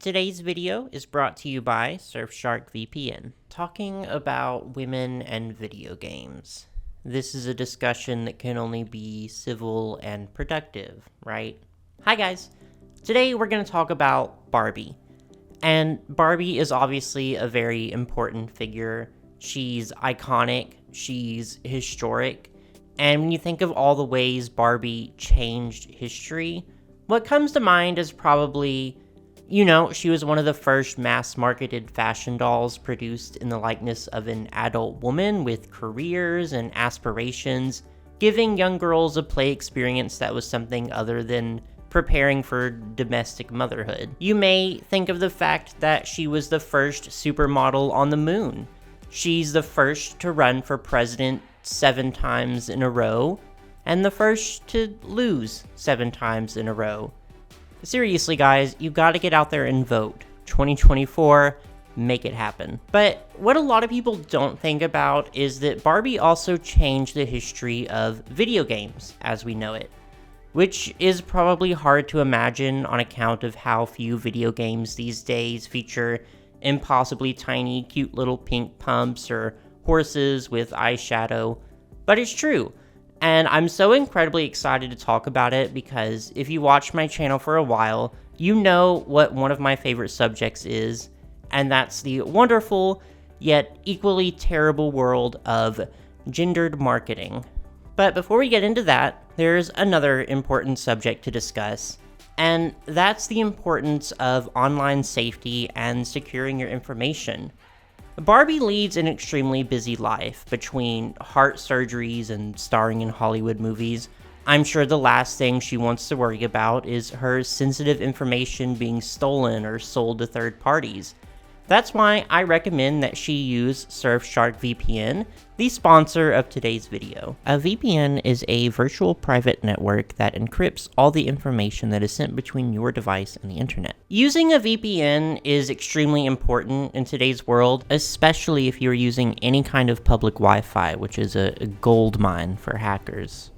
Today's video is brought to you by Surfshark VPN, talking about women and video games. This is a discussion that can only be civil and productive, right? Hi guys! Today we're going to talk about Barbie. And Barbie is obviously a very important figure. She's iconic, she's historic, and when you think of all the ways Barbie changed history, what comes to mind is probably, she was one of the first mass-marketed fashion dolls produced in the likeness of an adult woman with careers and aspirations, giving young girls a play experience that was something other than preparing for domestic motherhood. You may think of the fact that she was the first supermodel on the moon. She's the first to run for president 7 times in a row, and the first to lose 7 times in a row. Seriously, guys, you gotta get out there and vote. 2024, make it happen. But what a lot of people don't think about is that Barbie also changed the history of video games as we know it, which is probably hard to imagine on account of how few video games these days feature impossibly tiny, cute little pink pumps or horses with eyeshadow, but it's true. And I'm so incredibly excited to talk about it because if you watch my channel for a while, you know what one of my favorite subjects is, and that's the wonderful yet equally terrible world of gendered marketing. But before we get into that, there's another important subject to discuss, and that's the importance of online safety and securing your information. Barbie leads an extremely busy life between heart surgeries and starring in Hollywood movies. I'm sure the last thing she wants to worry about is her sensitive information being stolen or sold to third parties. That's why I recommend that she use Surfshark VPN, the sponsor of today's video. A VPN is a virtual private network that encrypts all the information that is sent between your device and the internet. Using a VPN is extremely important in today's world, especially if you're using any kind of public Wi-Fi, which is a gold mine for hackers.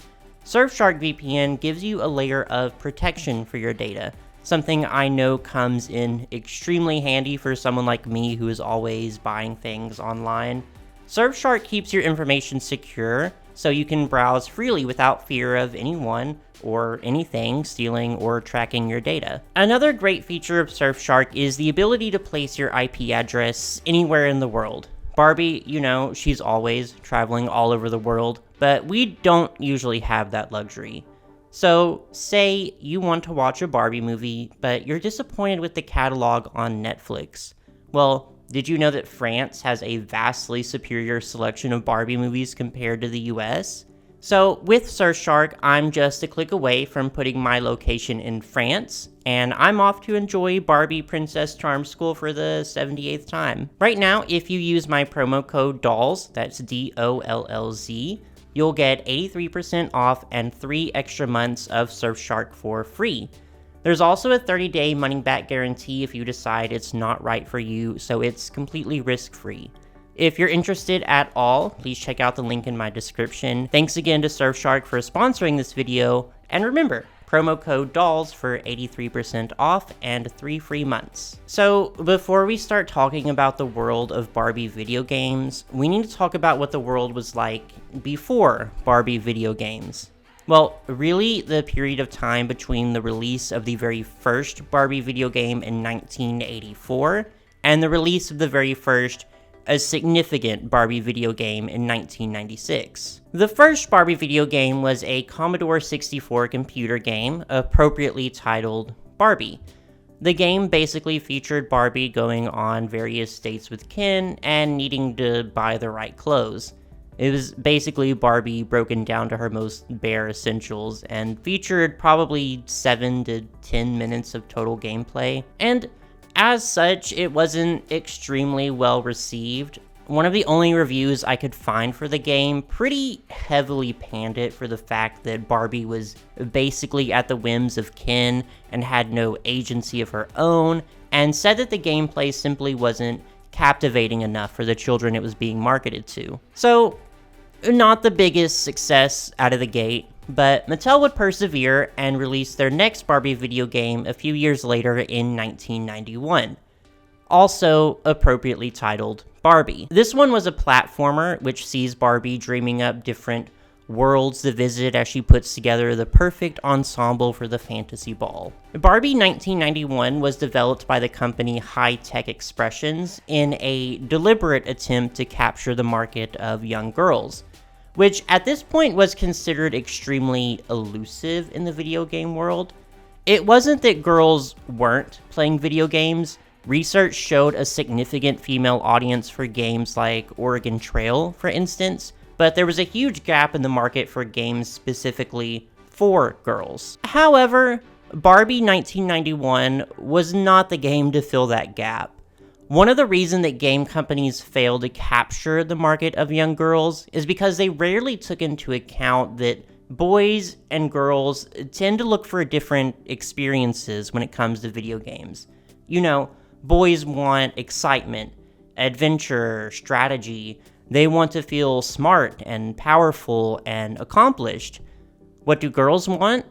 Surfshark VPN gives you a layer of protection for your data, something I know comes in extremely handy for someone like me who is always buying things online. Surfshark keeps your information secure, so you can browse freely without fear of anyone or anything stealing or tracking your data. Another great feature of Surfshark is the ability to place your IP address anywhere in the world. Barbie, she's always traveling all over the world, but we don't usually have that luxury. So, say you want to watch a Barbie movie, but you're disappointed with the catalog on Netflix. Well, did you know that France has a vastly superior selection of Barbie movies compared to the US? So, with Surfshark, I'm just a click away from putting my location in France, and I'm off to enjoy Barbie Princess Charm School for the 78th time. Right now, if you use my promo code DOLLZ, that's DOLLZ, you'll get 83% off and 3 extra months of Surfshark for free. There's also a 30-day money-back guarantee if you decide it's not right for you, so it's completely risk-free. If you're interested at all, please check out the link in my description. Thanks again to Surfshark for sponsoring this video, and remember, promo code DOLLZ for 83% off and 3 free months. So, before we start talking about the world of Barbie video games, we need to talk about what the world was like before Barbie video games. Well, really, the period of time between the release of the very first Barbie video game in 1984 and the release of the very first a significant Barbie video game in 1996. The first Barbie video game was a Commodore 64 computer game, appropriately titled Barbie. The game basically featured Barbie going on various dates with Ken and needing to buy the right clothes. It was basically Barbie broken down to her most bare essentials and featured probably 7 to 10 minutes of total gameplay. And as such, it wasn't extremely well received. One of the only reviews I could find for the game pretty heavily panned it for the fact that Barbie was basically at the whims of Ken and had no agency of her own, and said that the gameplay simply wasn't captivating enough for the children it was being marketed to. So, not the biggest success out of the gate. But Mattel would persevere and release their next Barbie video game a few years later in 1991, also appropriately titled Barbie. This one was a platformer which sees Barbie dreaming up different worlds to visit as she puts together the perfect ensemble for the fantasy ball. Barbie 1991 was developed by the company High Tech Expressions in a deliberate attempt to capture the market of young girls, which at this point was considered extremely elusive in the video game world. It wasn't that girls weren't playing video games. Research showed a significant female audience for games like Oregon Trail, for instance, but there was a huge gap in the market for games specifically for girls. However, Barbie 1991 was not the game to fill that gap. One of the reasons that game companies failed to capture the market of young girls is because they rarely took into account that boys and girls tend to look for different experiences when it comes to video games. You know, boys want excitement, adventure, strategy. They want to feel smart and powerful and accomplished. What do girls want?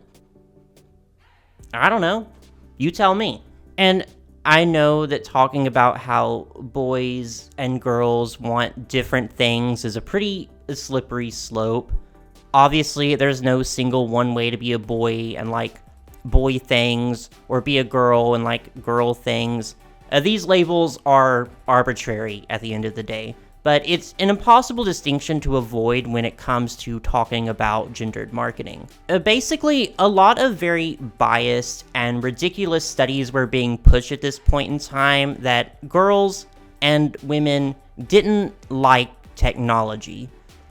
I don't know. You tell me. And I know that talking about how boys and girls want different things is a pretty slippery slope. Obviously, there's no single one way to be a boy and like boy things, or be a girl and like girl things. These labels are arbitrary at the end of the day, but it's an impossible distinction to avoid when it comes to talking about gendered marketing. Basically, a lot of very biased and ridiculous studies were being pushed at this point in time that girls and women didn't like technology.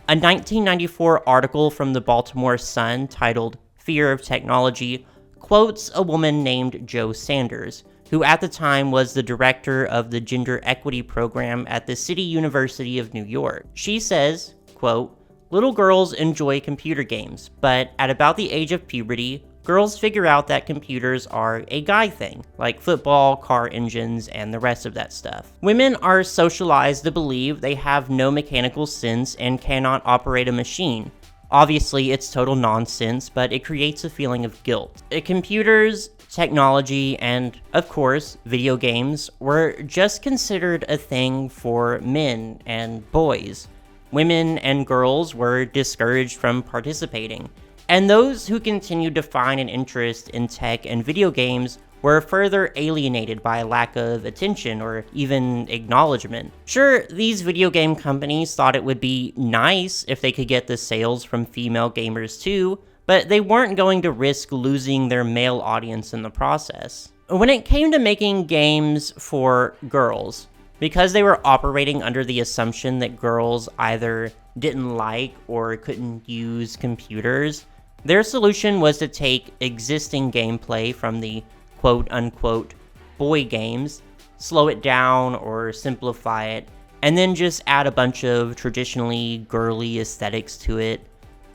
A 1994 article from the Baltimore Sun titled "Fear of Technology" quotes a woman named Jo Sanders, who at the time was the director of the Gender Equity Program at the City University of New York. She says, quote, "Little girls enjoy computer games, but at about the age of puberty, girls figure out that computers are a guy thing, like football, car engines, and the rest of that stuff. Women are socialized to believe they have no mechanical sense and cannot operate a machine. Obviously, it's total nonsense, but it creates a feeling of guilt. Computers, technology, and, of course, video games were just considered a thing for men and boys. Women and girls were discouraged from participating, and those who continued to find an interest in tech and video games were further alienated by a lack of attention or even acknowledgement. Sure, these video game companies thought it would be nice if they could get the sales from female gamers too, but they weren't going to risk losing their male audience in the process. When it came to making games for girls, because they were operating under the assumption that girls either didn't like or couldn't use computers, their solution was to take existing gameplay from the quote-unquote boy games, slow it down or simplify it, and then just add a bunch of traditionally girly aesthetics to it,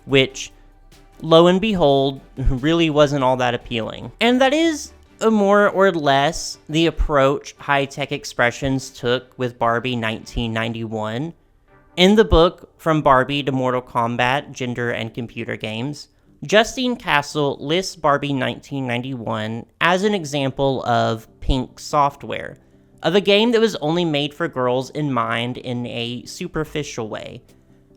which, lo and behold, really wasn't all that appealing. And that is more or less the approach High Tech Expressions took with Barbie 1991. In the book From Barbie to Mortal Kombat, Gender and Computer Games, Justine Castle lists Barbie 1991 as an example of pink software, of a game that was only made for girls in mind in a superficial way.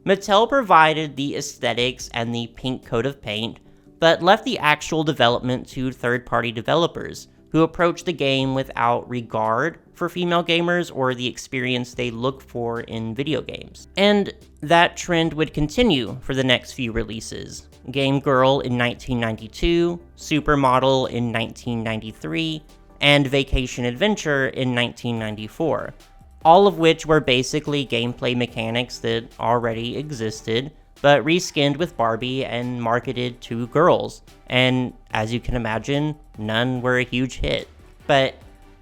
Mattel provided the aesthetics and the pink coat of paint, but left the actual development to third-party developers, who approached the game without regard for female gamers or the experience they look for in video games. And that trend would continue for the next few releases. Game Girl in 1992, Supermodel in 1993, and Vacation Adventure in 1994, all of which were basically gameplay mechanics that already existed, but reskinned with Barbie and marketed to girls, and as you can imagine, none were a huge hit. But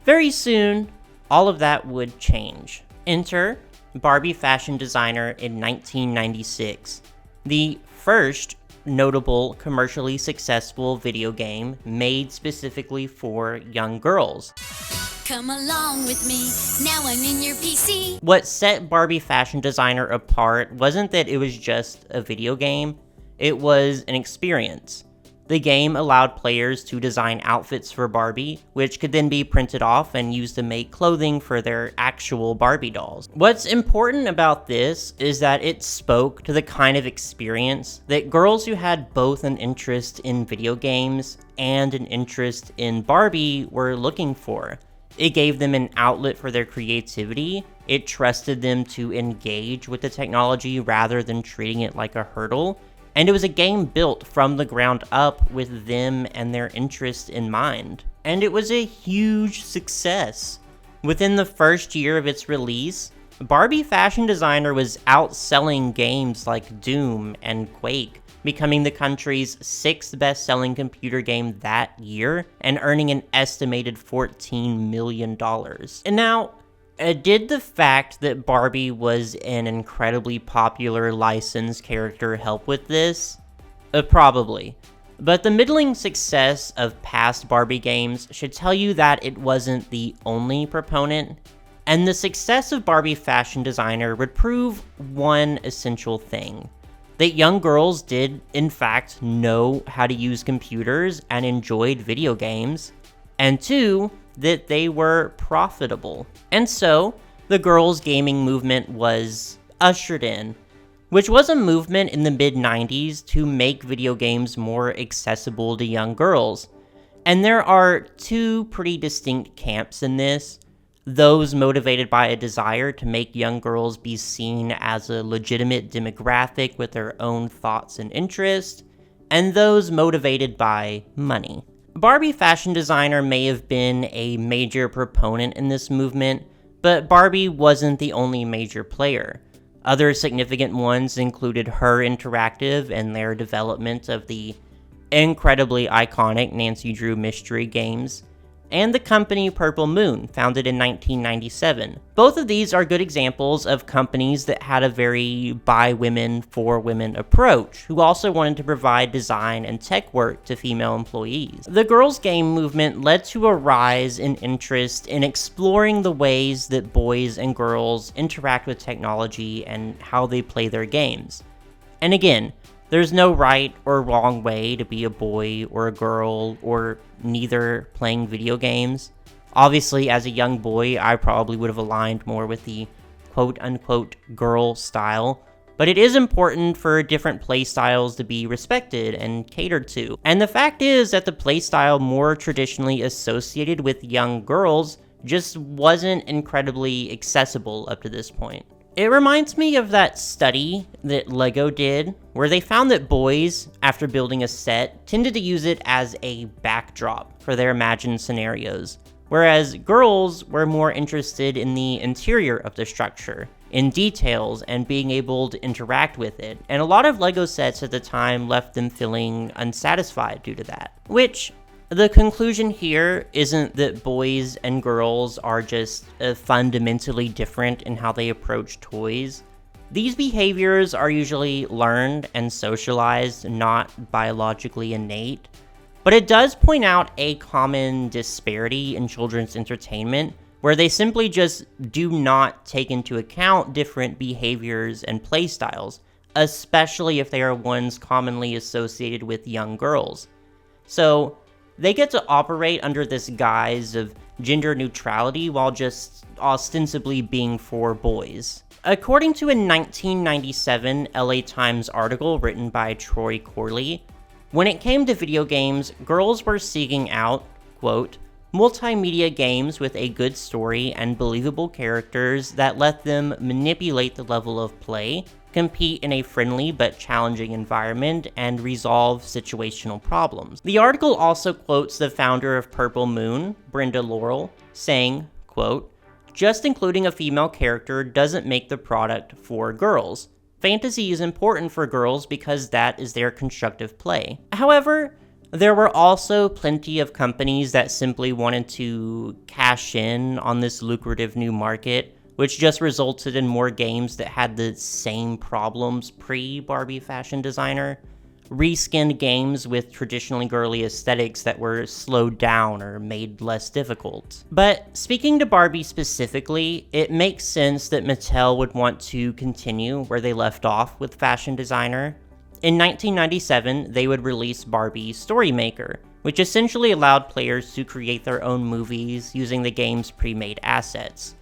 very soon, all of that would change. Enter Barbie fashion designer in 1996, the first notable commercially successful video game made specifically for young girls. Come along with me, now I'm in your PC. What set Barbie fashion designer apart wasn't that it was just a video game, It was an experience. The game allowed players to design outfits for Barbie, which could then be printed off and used to make clothing for their actual Barbie dolls. What's important about this is that it spoke to the kind of experience that girls who had both an interest in video games and an interest in Barbie were looking for. It gave them an outlet for their creativity. It trusted them to engage with the technology rather than treating it like a hurdle. And it was a game built from the ground up with them and their interests in mind. And it was a huge success. Within the first year of its release, Barbie Fashion Designer was outselling games like Doom and Quake, becoming the country's 6th best-selling computer game that year, and earning an estimated $14 million. And now, did the fact that Barbie was an incredibly popular licensed character help with this? Probably. But the middling success of past Barbie games should tell you that it wasn't the only proponent, and the success of Barbie Fashion Designer would prove one essential thing: that young girls did, in fact, know how to use computers and enjoyed video games, and two, that they were profitable. And so, the girls' gaming movement was ushered in, which was a movement in the mid-90s to make video games more accessible to young girls. And there are two pretty distinct camps in this: those motivated by a desire to make young girls be seen as a legitimate demographic with their own thoughts and interests, and those motivated by money. Barbie Fashion Designer may have been a major proponent in this movement, but Barbie wasn't the only major player. Other significant ones included Her Interactive and their development of the incredibly iconic Nancy Drew mystery games, and the company Purple Moon, founded in 1997. Both of these are good examples of companies that had a very by women, for women approach, who also wanted to provide design and tech work to female employees. The girls' game movement led to a rise in interest in exploring the ways that boys and girls interact with technology and how they play their games. And again, there's no right or wrong way to be a boy or a girl or neither playing video games. Obviously, as a young boy, I probably would have aligned more with the quote-unquote girl style, but it is important for different play styles to be respected and catered to. And the fact is that the play style more traditionally associated with young girls just wasn't incredibly accessible up to this point. It reminds me of that study that LEGO did, where they found that boys, after building a set, tended to use it as a backdrop for their imagined scenarios, whereas girls were more interested in the interior of the structure, in details, and being able to interact with it. And a lot of LEGO sets at the time left them feeling unsatisfied due to that. Which, the conclusion here isn't that boys and girls are just fundamentally different in how they approach toys. These behaviors are usually learned and socialized, not biologically innate. But it does point out a common disparity in children's entertainment, where they simply just do not take into account different behaviors and playstyles, especially if they are ones commonly associated with young girls. So, they get to operate under this guise of gender neutrality while just ostensibly being for boys. According to a 1997 LA Times article written by Troy Corley, when it came to video games, girls were seeking out, quote, multimedia games with a good story and believable characters that let them manipulate the level of play, compete in a friendly but challenging environment, and resolve situational problems. The article also quotes the founder of Purple Moon, Brenda Laurel, saying, quote, just including a female character doesn't make the product for girls. Fantasy is important for girls because that is their constructive play. However, there were also plenty of companies that simply wanted to cash in on this lucrative new market, which just resulted in more games that had the same problems pre-Barbie Fashion Designer. Reskinned games with traditionally girly aesthetics that were slowed down or made less difficult. But speaking to Barbie specifically, it makes sense that Mattel would want to continue where they left off with Fashion Designer. In 1997, they would release Barbie Story Maker, which essentially allowed players to create their own movies using the game's pre-made assets.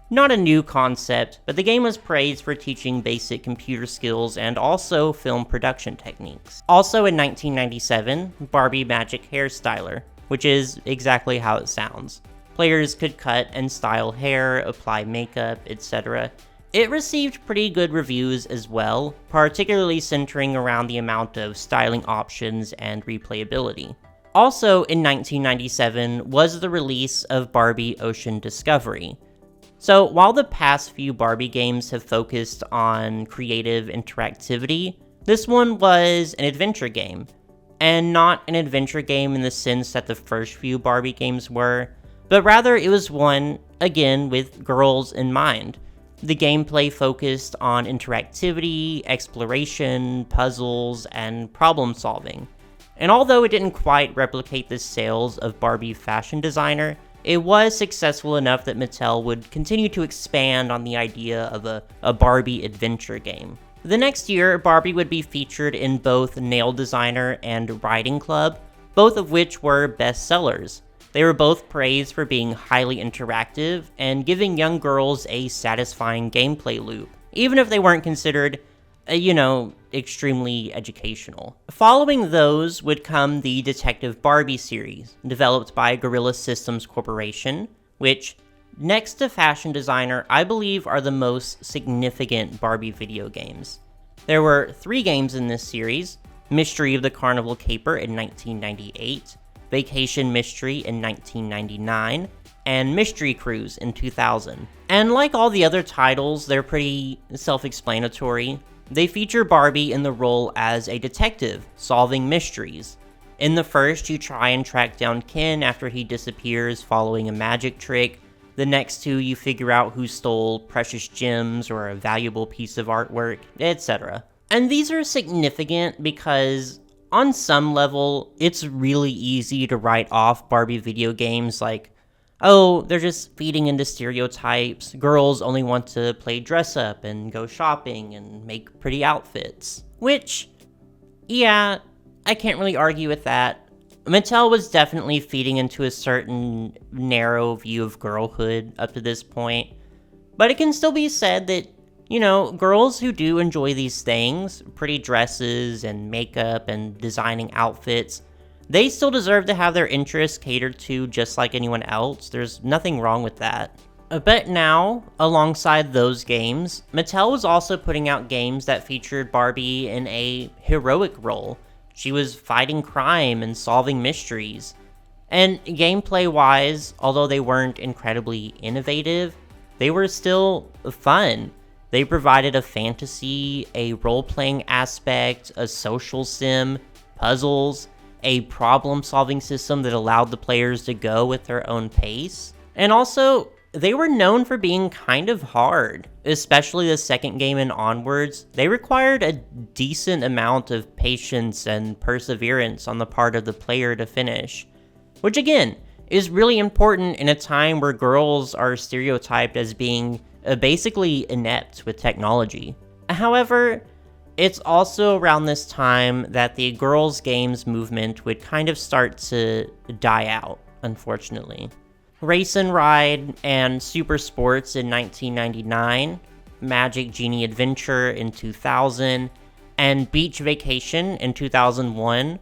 Not a new concept, but the game was praised for teaching basic computer skills and also film production techniques. Also in 1997, Barbie Magic Hairstyler, which is exactly how it sounds. Players could cut and style hair, apply makeup, etc. It received pretty good reviews as well, particularly centering around the amount of styling options and replayability. Also in 1997 was the release of Barbie Ocean Discovery. So while the past few Barbie games have focused on creative interactivity, this one was an adventure game. And not an adventure game in the sense that the first few Barbie games were, but rather it was one, again, with girls in mind. The gameplay focused on interactivity, exploration, puzzles, and problem solving. And although it didn't quite replicate the sales of Barbie Fashion Designer, it was successful enough that Mattel would continue to expand on the idea of a Barbie adventure game. The next year, Barbie would be featured in both Nail Designer and Riding Club, both of which were bestsellers. They were both praised for being highly interactive and giving young girls a satisfying gameplay loop, even if they weren't considered, extremely educational. Following those would come the Detective Barbie series, developed by Guerrilla Systems Corporation, which, next to Fashion Designer, I believe are the most significant Barbie video games. There were 3 games in this series: Mystery of the Carnival Caper in 1998, Vacation Mystery in 1999, and Mystery Cruise in 2000. And like all the other titles, they're pretty self-explanatory. They feature Barbie in the role as a detective, solving mysteries. In the first, you try and track down Ken after he disappears following a magic trick. The next 2, you figure out who stole precious gems or a valuable piece of artwork, etc. And these are significant because, on some level, it's really easy to write off Barbie video games like, oh, they're just feeding into stereotypes. Girls only want to play dress up and go shopping and make pretty outfits. Which, yeah, I can't really argue with that. Mattel was definitely feeding into a certain narrow view of girlhood up to this point. But it can still be said that, girls who do enjoy these things, pretty dresses and makeup and designing outfits, they still deserve to have their interests catered to just like anyone else. There's nothing wrong with that. But now, alongside those games, Mattel was also putting out games that featured Barbie in a heroic role. She was fighting crime and solving mysteries. And gameplay-wise, although they weren't incredibly innovative, they were still fun. They provided a fantasy, a role-playing aspect, a social sim, puzzles, a problem-solving system that allowed the players to go with their own pace. And also, they were known for being kind of hard, especially the second game and onwards. They required a decent amount of patience and perseverance on the part of the player to finish, which again, is really important in a time where girls are stereotyped as being basically inept with technology. However, it's also around this time that the girls' games movement would kind of start to die out, unfortunately. Race and Ride and Super Sports in 1999, Magic Genie Adventure in 2000, and Beach Vacation in 2001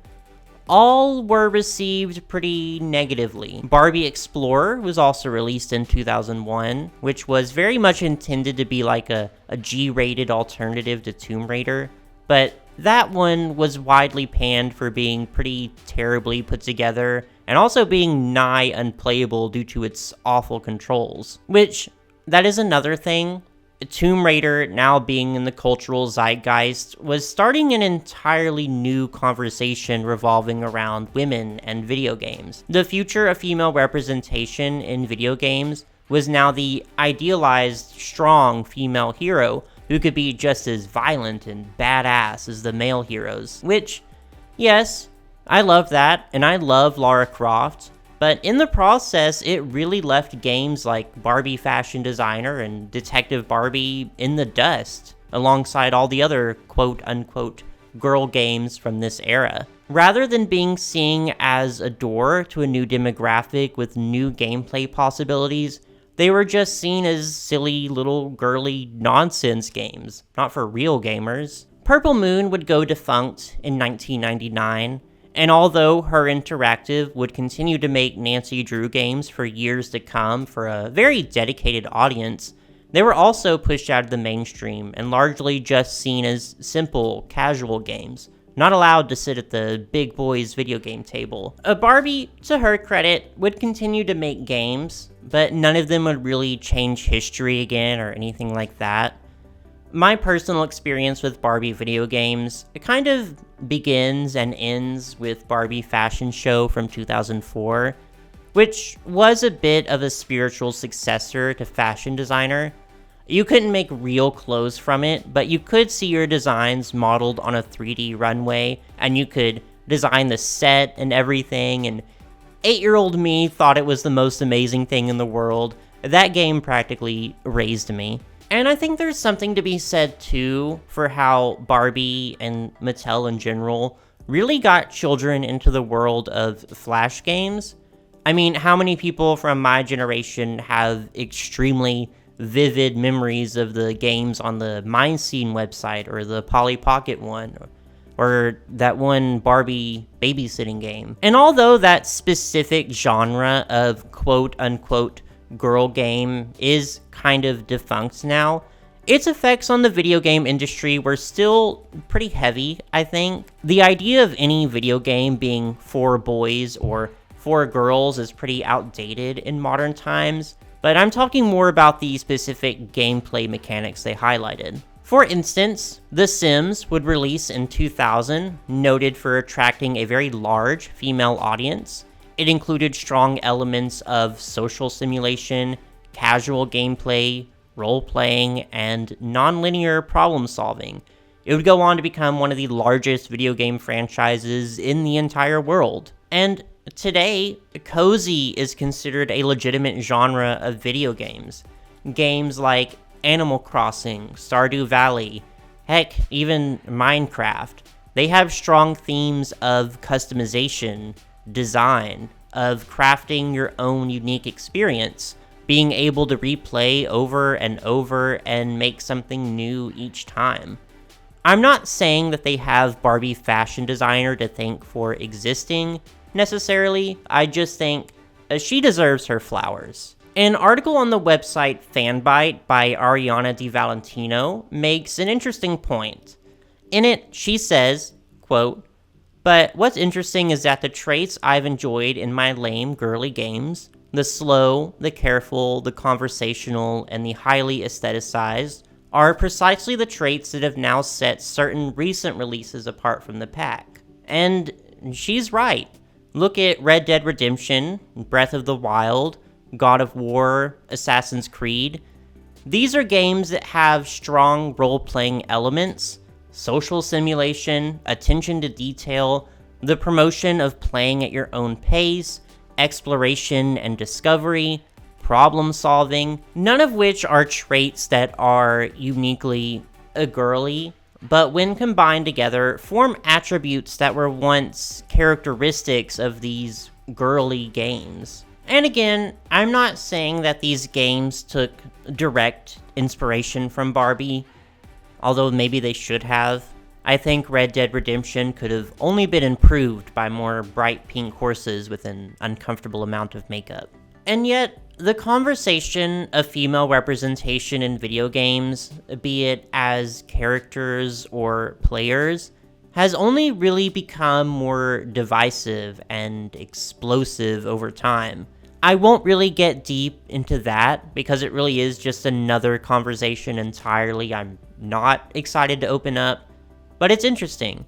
all were received pretty negatively. Barbie Explorer was also released in 2001, which was very much intended to be like a G-rated alternative to Tomb Raider, but that one was widely panned for being pretty terribly put together and also being nigh unplayable due to its awful controls. Which, that is another thing. Tomb Raider, now being in the cultural zeitgeist, was starting an entirely new conversation revolving around women and video games. The future of female representation in video games was now the idealized, strong female hero who could be just as violent and badass as the male heroes. Which, yes, I love that, and I love Lara Croft, but in the process, it really left games like Barbie Fashion Designer and Detective Barbie in the dust, alongside all the other quote-unquote girl games from this era. Rather than being seen as a door to a new demographic with new gameplay possibilities, they were just seen as silly little girly nonsense games, not for real gamers. Purple Moon would go defunct in 1999, and although Her Interactive would continue to make Nancy Drew games for years to come for a very dedicated audience, they were also pushed out of the mainstream and largely just seen as simple, casual games, not allowed to sit at the big boys video game table. Barbie, to her credit, would continue to make games, but none of them would really change history again or anything like that. My personal experience with Barbie video games, it kind of begins and ends with Barbie Fashion Show from 2004, which was a bit of a spiritual successor to Fashion Designer. You couldn't make real clothes from it, but you could see your designs modeled on a 3D runway, and you could design the set and everything, and 8-year-old me thought it was the most amazing thing in the world. That game practically raised me. And I think there's something to be said, too, for how Barbie and Mattel in general really got children into the world of Flash games. I mean, how many people from my generation have extremely vivid memories of the games on the Mind Scene website, or the Polly Pocket one, or that one Barbie babysitting game? And although that specific genre of quote-unquote girl game is kind of defunct now, its effects on the video game industry were still pretty heavy, I think. The idea of any video game being for boys or for girls is pretty outdated in modern times, but I'm talking more about the specific gameplay mechanics they highlighted. For instance, The Sims would release in 2000, noted for attracting a very large female audience. It included strong elements of social simulation, casual gameplay, role-playing, and non-linear problem-solving. It would go on to become one of the largest video game franchises in the entire world. And today, cozy is considered a legitimate genre of video games. Games like Animal Crossing, Stardew Valley, heck, even Minecraft. They have strong themes of customization, design, of crafting your own unique experience, being able to replay over and over and make something new each time. I'm not saying that they have Barbie Fashion Designer to thank for existing, necessarily. I just think she deserves her flowers. An article on the website Fanbyte by Ariana Di Valentino makes an interesting point. In it, she says, quote, "But what's interesting is that the traits I've enjoyed in my lame, girly games, the slow, the careful, the conversational, and the highly aestheticized, are precisely the traits that have now set certain recent releases apart from the pack." And she's right. Look at Red Dead Redemption, Breath of the Wild, God of War, Assassin's Creed. These are games that have strong role-playing elements, social simulation, attention to detail, the promotion of playing at your own pace, exploration and discovery, problem solving, none of which are traits that are uniquely girly, but when combined together, form attributes that were once characteristics of these girly games. And again, I'm not saying that these games took direct inspiration from Barbie, although maybe they should have. I think Red Dead Redemption could have only been improved by more bright pink horses with an uncomfortable amount of makeup. And yet, the conversation of female representation in video games, be it as characters or players, has only really become more divisive and explosive over time. I won't really get deep into that because it really is just another conversation entirely I'm not excited to open up, but it's interesting.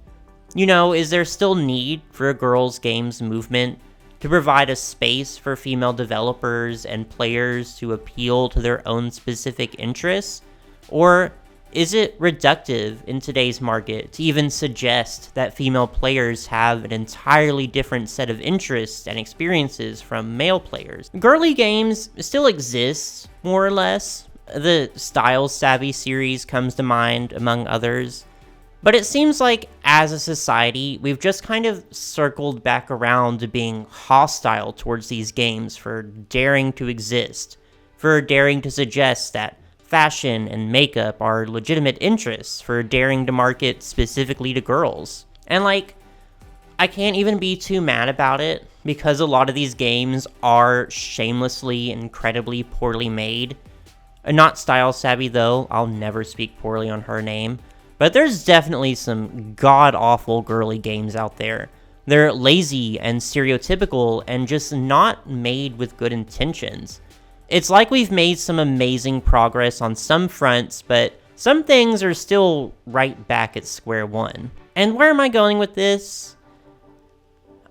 You know, is there still need for a girls' games movement to provide a space for female developers and players to appeal to their own specific interests? Or is it reductive in today's market to even suggest that female players have an entirely different set of interests and experiences from male players? Girly games still exist, more or less. The Style Savvy series comes to mind, among others. But it seems like, as a society, we've just kind of circled back around to being hostile towards these games for daring to exist, for daring to suggest that fashion and makeup are legitimate interests, for daring to market specifically to girls. And I can't even be too mad about it, because a lot of these games are shamelessly incredibly poorly made. Not style savvy though, I'll never speak poorly on her name. But there's definitely some god-awful girly games out there. They're lazy and stereotypical and just not made with good intentions. It's like we've made some amazing progress on some fronts, but some things are still right back at square one. And where am I going with this?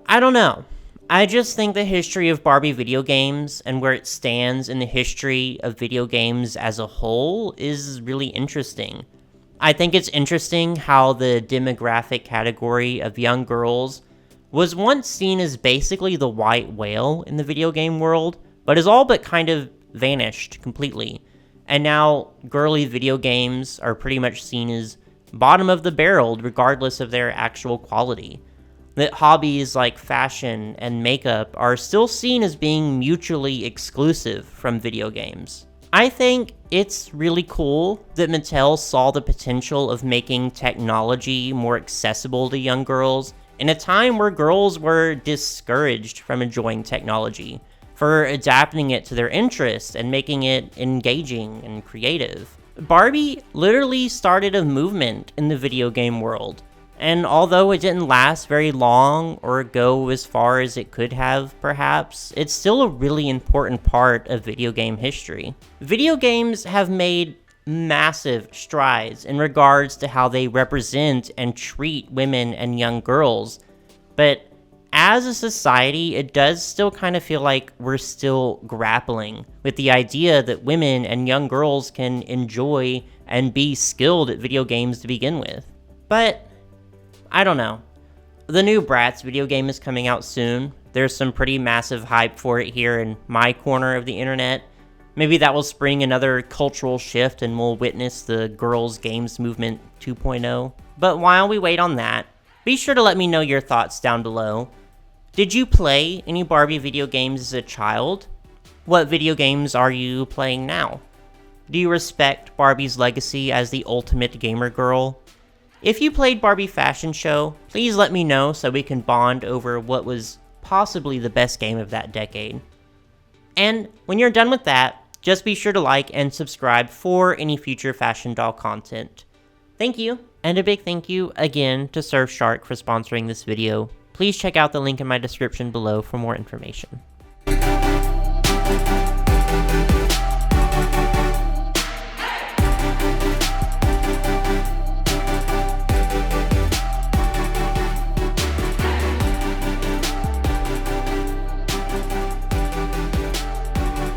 I don't know. I just think the history of Barbie video games and where it stands in the history of video games as a whole is really interesting. I think it's interesting how the demographic category of young girls was once seen as basically the white whale in the video game world, but has all but kind of vanished completely. And now girly video games are pretty much seen as bottom of the barrel regardless of their actual quality. That hobbies like fashion and makeup are still seen as being mutually exclusive from video games. I think it's really cool that Mattel saw the potential of making technology more accessible to young girls in a time where girls were discouraged from enjoying technology, for adapting it to their interests and making it engaging and creative. Barbie literally started a movement in the video game world, and although it didn't last very long or go as far as it could have, perhaps, it's still a really important part of video game history. Video games have made massive strides in regards to how they represent and treat women and young girls, but as a society, it does still kind of feel like we're still grappling with the idea that women and young girls can enjoy and be skilled at video games to begin with. But I don't know. The new Bratz video game is coming out soon. There's some pretty massive hype for it here in my corner of the internet. Maybe that will spring another cultural shift and we'll witness the girls' games movement 2.0. But while we wait on that, be sure to let me know your thoughts down below. Did you play any Barbie video games as a child? What video games are you playing now? Do you respect Barbie's legacy as the ultimate gamer girl? If you played Barbie Fashion Show, please let me know so we can bond over what was possibly the best game of that decade. And when you're done with that, just be sure to like and subscribe for any future fashion doll content. Thank you, and a big thank you again to Surfshark for sponsoring this video. Please check out the link in my description below for more information.